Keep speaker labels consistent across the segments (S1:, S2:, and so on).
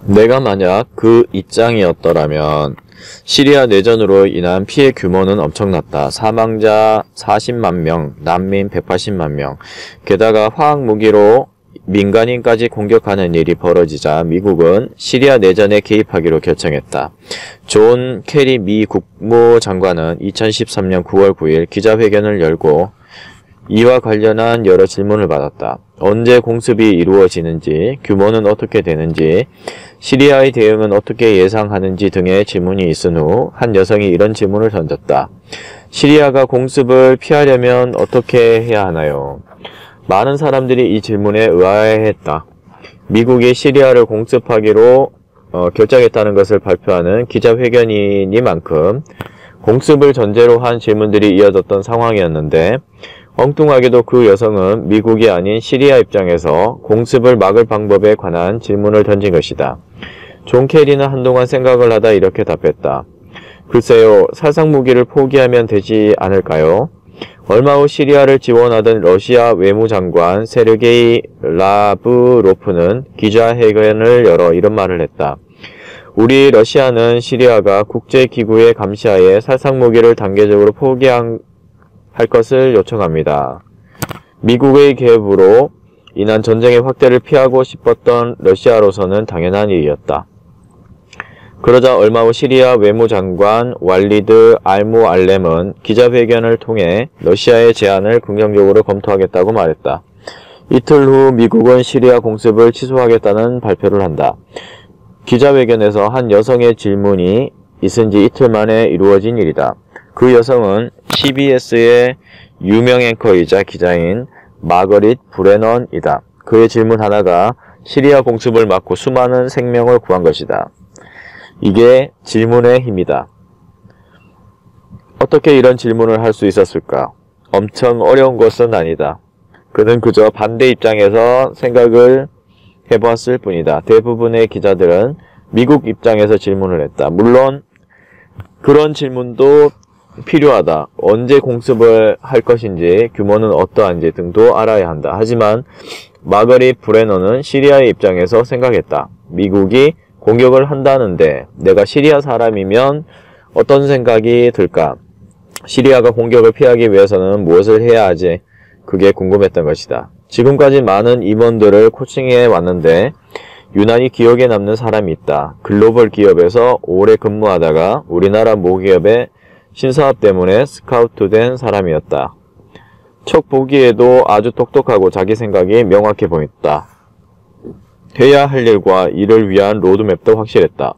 S1: 내가 만약 그 입장이었더라면 시리아 내전으로 인한 피해 규모는 엄청났다. 사망자 40만 명, 난민 180만 명. 게다가 화학무기로 민간인까지 공격하는 일이 벌어지자 미국은 시리아 내전에 개입하기로 결정했다. 존 케리 미 국무장관은 2013년 9월 9일 기자회견을 열고 이와 관련한 여러 질문을 받았다. 언제 공습이 이루어지는지, 규모는 어떻게 되는지, 시리아의 대응은 어떻게 예상하는지 등의 질문이 있은 후 한 여성이 이런 질문을 던졌다. 시리아가 공습을 피하려면 어떻게 해야 하나요? 많은 사람들이 이 질문에 의아해했다. 미국이 시리아를 공습하기로 결정했다는 것을 발표하는 기자회견이니만큼 공습을 전제로 한 질문들이 이어졌던 상황이었는데 엉뚱하게도 그 여성은 미국이 아닌 시리아 입장에서 공습을 막을 방법에 관한 질문을 던진 것이다. 존 케리는 한동안 생각을 하다 이렇게 답했다. 글쎄요, 살상무기를 포기하면 되지 않을까요? 얼마 후 시리아를 지원하던 러시아 외무장관 세르게이 라브로프는 기자회견을 열어 이런 말을 했다. 우리 러시아는 시리아가 국제기구의 감시하에 살상무기를 단계적으로 포기할 것을 요청합니다. 미국의 개입으로 인한 전쟁의 확대를 피하고 싶었던 러시아로서는 당연한 일이었다. 그러자 얼마 후 시리아 외무장관 왈리드 알무알렘은 기자회견을 통해 러시아의 제안을 긍정적으로 검토하겠다고 말했다. 이틀 후 미국은 시리아 공습을 취소하겠다는 발표를 한다. 기자회견에서 한 여성의 질문이 있은 지 이틀 만에 이루어진 일이다. 그 여성은 CBS의 유명 앵커이자 기자인 마거릿 브레넌이다. 그의 질문 하나가 시리아 공습을 막고 수많은 생명을 구한 것이다. 이게 질문의 힘이다. 어떻게 이런 질문을 할 수 있었을까? 엄청 어려운 것은 아니다. 그는 그저 반대 입장에서 생각을 해보았을 뿐이다. 대부분의 기자들은 미국 입장에서 질문을 했다. 물론 그런 질문도 필요하다. 언제 공습을 할 것인지, 규모는 어떠한지 등도 알아야 한다. 하지만 마거릿 브레너는 시리아의 입장에서 생각했다. 미국이 공격을 한다는데 내가 시리아 사람이면 어떤 생각이 들까? 시리아가 공격을 피하기 위해서는 무엇을 해야 하지? 그게 궁금했던 것이다. 지금까지 많은 임원들을 코칭해 왔는데 유난히 기억에 남는 사람이 있다. 글로벌 기업에서 오래 근무하다가 우리나라 모기업의 신사업 때문에 스카우트된 사람이었다. 척 보기에도 아주 똑똑하고 자기 생각이 명확해 보였다. 해야 할 일과 이를 위한 로드맵도 확실했다.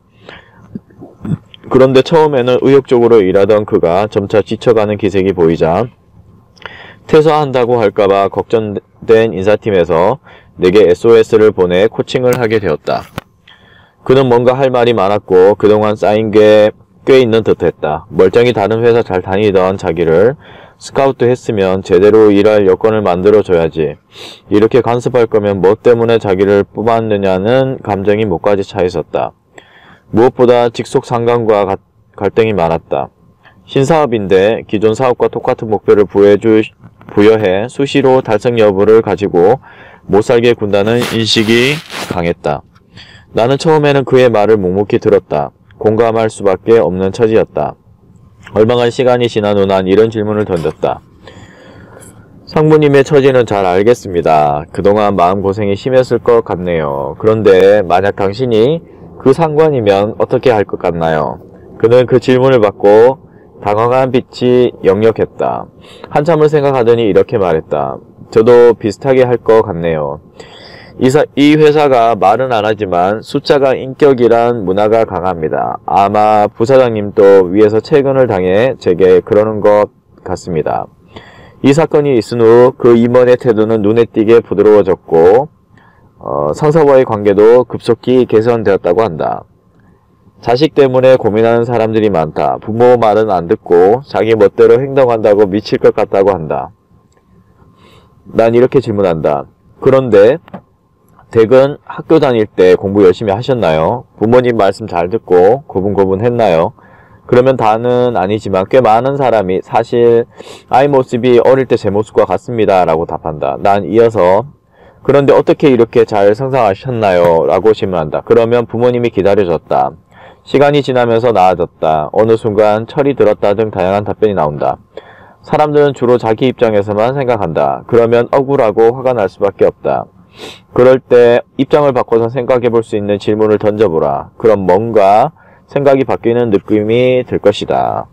S1: 그런데 처음에는 의욕적으로 일하던 그가 점차 지쳐가는 기색이 보이자 퇴사한다고 할까봐 걱정된 인사팀에서 내게 SOS를 보내 코칭을 하게 되었다. 그는 뭔가 할 말이 많았고 그동안 쌓인 게 꽤 있는 듯했다. 멀쩡히 다른 회사 잘 다니던 자기를 스카우트 했으면 제대로 일할 여건을 만들어줘야지. 이렇게 간섭할 거면 뭐 때문에 자기를 뽑았느냐는 감정이 목까지 차 있었다. 무엇보다 직속 상관과 갈등이 많았다. 신사업인데 기존 사업과 똑같은 목표를 부여해 수시로 달성 여부를 가지고 못살게 군다는 인식이 강했다. 나는 처음에는 그의 말을 묵묵히 들었다. 공감할 수밖에 없는 처지였다. 얼마간 시간이 지난 후 난 이런 질문을 던졌다. 상무님의 처지는 잘 알겠습니다. 그동안 마음고생이 심했을 것 같네요. 그런데 만약 당신이 그 상관이면 어떻게 할 것 같나요? 그는 그 질문을 받고 당황한 빛이 역력했다. 한참을 생각하더니 이렇게 말했다. 저도 비슷하게 할 것 같네요. 이 회사가 말은 안 하지만 숫자가 인격이란 문화가 강합니다. 아마 부사장님도 위에서 채근을 당해 제게 그러는 것 같습니다. 이 사건이 있은 후 그 임원의 태도는 눈에 띄게 부드러워졌고 상사와의 관계도 급속히 개선되었다고 한다. 자식 때문에 고민하는 사람들이 많다. 부모 말은 안 듣고 자기 멋대로 행동한다고 미칠 것 같다고 한다. 난 이렇게 질문한다. 그런데 댁은 학교 다닐 때 공부 열심히 하셨나요? 부모님 말씀 잘 듣고 고분고분했나요? 그러면 다는 아니지만 꽤 많은 사람이 사실 아이 모습이 어릴 때 제 모습과 같습니다 라고 답한다. 난 이어서 그런데 어떻게 이렇게 잘 성장하셨나요? 라고 질문한다. 그러면 부모님이 기다려줬다. 시간이 지나면서 나아졌다. 어느 순간 철이 들었다 등 다양한 답변이 나온다. 사람들은 주로 자기 입장에서만 생각한다. 그러면 억울하고 화가 날 수밖에 없다. 그럴 때 입장을 바꿔서 생각해 볼 수 있는 질문을 던져보라. 그럼 뭔가 생각이 바뀌는 느낌이 들 것이다.